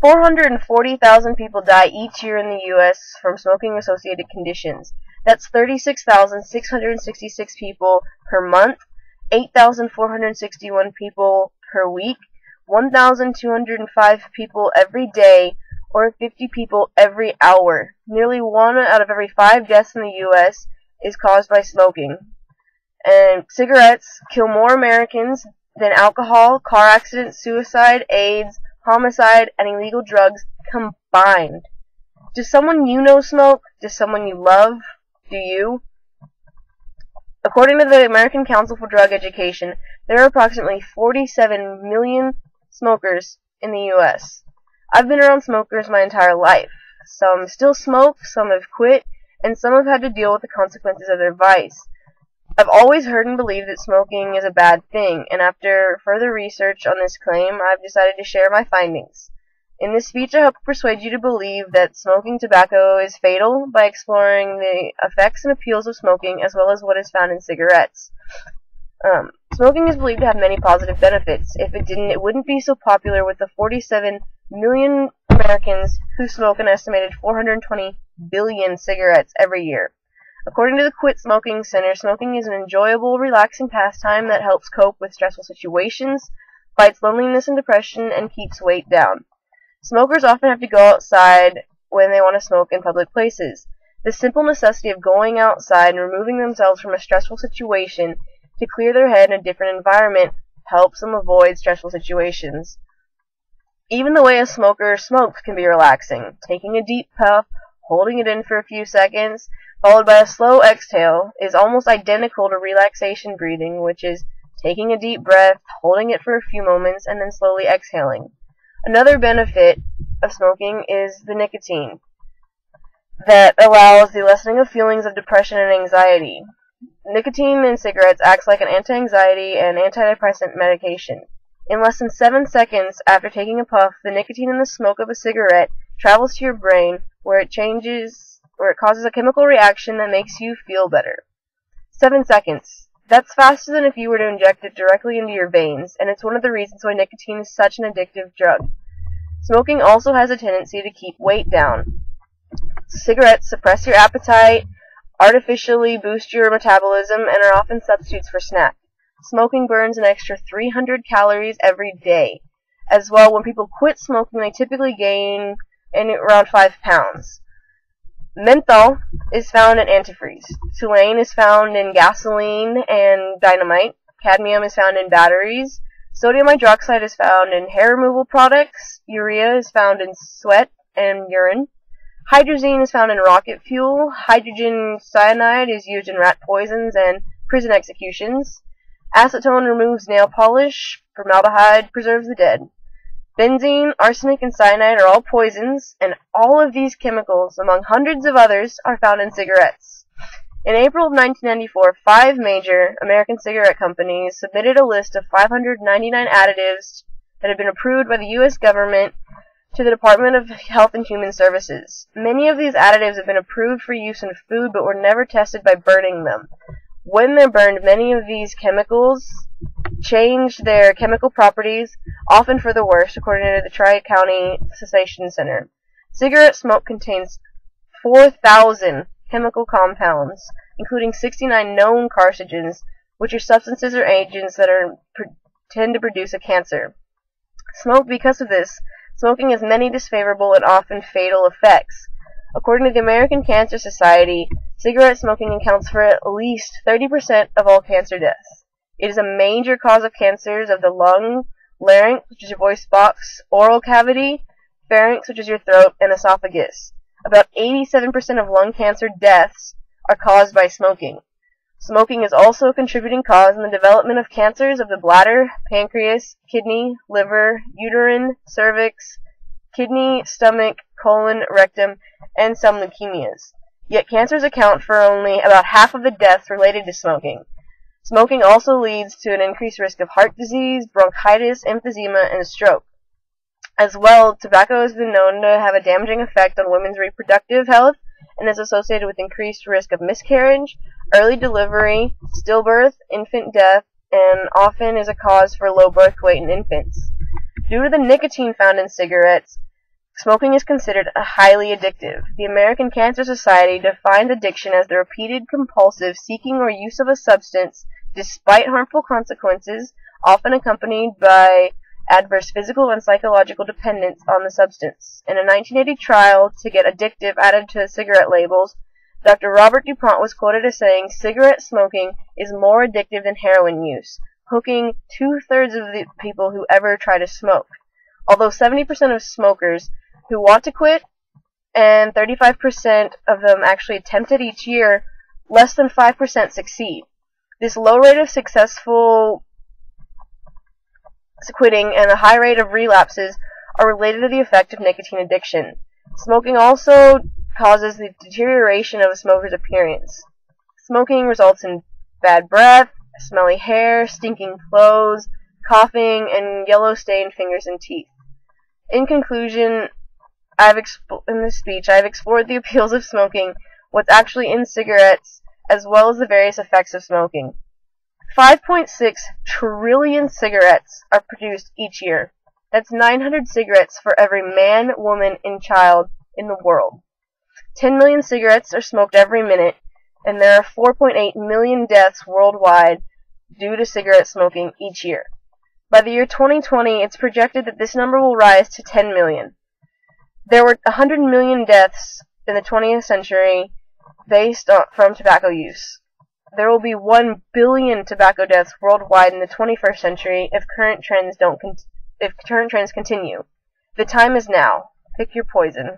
440,000 people die each year in the U.S. from smoking-associated conditions. That's 36,666 people per month, 8,461 people per week, 1,205 people every day, or 50 people every hour. Nearly 1 out of every 5 deaths in the U.S. is caused by smoking. And cigarettes kill more Americans than alcohol, car accidents, suicide, AIDS, homicide, and illegal drugs combined. Does someone you know smoke? Does someone you love? Do you? According to the American Council for Drug Education, there are approximately 47 million smokers in the U.S. I've been around smokers my entire life. Some still smoke, some have quit, and some have had to deal with the consequences of their vice. I've always heard and believed that smoking is a bad thing, and after further research on this claim, I've decided to share my findings. In this speech, I hope to persuade you to believe that smoking tobacco is fatal by exploring the effects and appeals of smoking as well as what is found in cigarettes. Smoking is believed to have many positive benefits. If it didn't, it wouldn't be so popular with the 47 million Americans who smoke an estimated 420 billion cigarettes every year. According to the Quit Smoking Center, smoking is an enjoyable, relaxing pastime that helps cope with stressful situations, fights loneliness and depression, and keeps weight down. Smokers often have to go outside when they want to smoke in public places. The simple necessity of going outside and removing themselves from a stressful situation to clear their head in a different environment helps them avoid stressful situations. Even the way a smoker smokes can be relaxing. Taking a deep puff, holding it in for a few seconds, followed by a slow exhale, is almost identical to relaxation breathing, which is taking a deep breath, holding it for a few moments, and then slowly exhaling. Another benefit of smoking is the nicotine that allows the lessening of feelings of depression and anxiety. Nicotine in cigarettes acts like an anti-anxiety and antidepressant medication. In less than 7 seconds after taking a puff, the nicotine in the smoke of a cigarette travels to your brain where it causes a chemical reaction that makes you feel better. 7 seconds. That's faster than if you were to inject it directly into your veins, and it's one of the reasons why nicotine is such an addictive drug. Smoking also has a tendency to keep weight down. Cigarettes suppress your appetite, artificially boost your metabolism, and are often substitutes for snacks. Smoking burns an extra 300 calories every day. As well, when people quit smoking, they typically gain around 5 pounds. Menthol is found in antifreeze. Toluene is found in gasoline and dynamite. Cadmium is found in batteries. Sodium hydroxide is found in hair removal products. Urea is found in sweat and urine. Hydrazine is found in rocket fuel. Hydrogen cyanide is used in rat poisons and prison executions. Acetone removes nail polish. Formaldehyde preserves the dead. Benzene, arsenic, and cyanide are all poisons, and all of these chemicals, among hundreds of others, are found in cigarettes. In April of 1994, 5 major American cigarette companies submitted a list of 599 additives that had been approved by the U.S. government to the Department of Health and Human Services. Many of these additives have been approved for use in food, but were never tested by burning them. When they're burned, many of these chemicals changed their chemical properties, often for the worse, according to the Tri-County Cessation Center. Cigarette smoke contains 4,000 chemical compounds, including 69 known carcinogens, which are substances or agents that tend to produce a cancer. Because of this, smoking has many disfavorable and often fatal effects. According to the American Cancer Society, cigarette smoking accounts for at least 30% of all cancer deaths. It is a major cause of cancers of the lung, larynx, which is your voice box, oral cavity, pharynx, which is your throat, and esophagus. About 87% of lung cancer deaths are caused by smoking. Smoking is also a contributing cause in the development of cancers of the bladder, pancreas, kidney, liver, uterine, cervix, kidney, stomach, colon, rectum, and some leukemias. Yet cancers account for only about half of the deaths related to smoking. Smoking also leads to an increased risk of heart disease, bronchitis, emphysema, and stroke. As well, tobacco has been known to have a damaging effect on women's reproductive health and is associated with increased risk of miscarriage, early delivery, stillbirth, infant death, and often is a cause for low birth weight in infants. Due to the nicotine found in cigarettes, Smoking is considered highly addictive. The American Cancer Society defines addiction as the repeated compulsive seeking or use of a substance despite harmful consequences, often accompanied by adverse physical and psychological dependence on the substance. In a 1980 trial to get addictive added to cigarette labels, Dr. Robert DuPont was quoted as saying, "Cigarette smoking is more addictive than heroin use, hooking 2/3 of the people who ever try to smoke." Although 70% of smokers who want to quit and 35% of them actually attempt it each year, less than 5% succeed. This low rate of successful quitting and a high rate of relapses are related to the effect of nicotine addiction. Smoking also causes the deterioration of a smoker's appearance. Smoking results in bad breath, smelly hair, stinking clothes, coughing, and yellow-stained fingers and teeth. In conclusion, in this speech, I have explored the appeals of smoking, what's actually in cigarettes, as well as the various effects of smoking. 5.6 trillion cigarettes are produced each year. That's 900 cigarettes for every man, woman, and child in the world. 10 million cigarettes are smoked every minute, and there are 4.8 million deaths worldwide due to cigarette smoking each year. By the year 2020, it's projected that this number will rise to 10 million. There were 100 million deaths in the 20th century from tobacco use. There will be 1 billion tobacco deaths worldwide in the 21st century if current trends continue. The time is now. Pick your poison.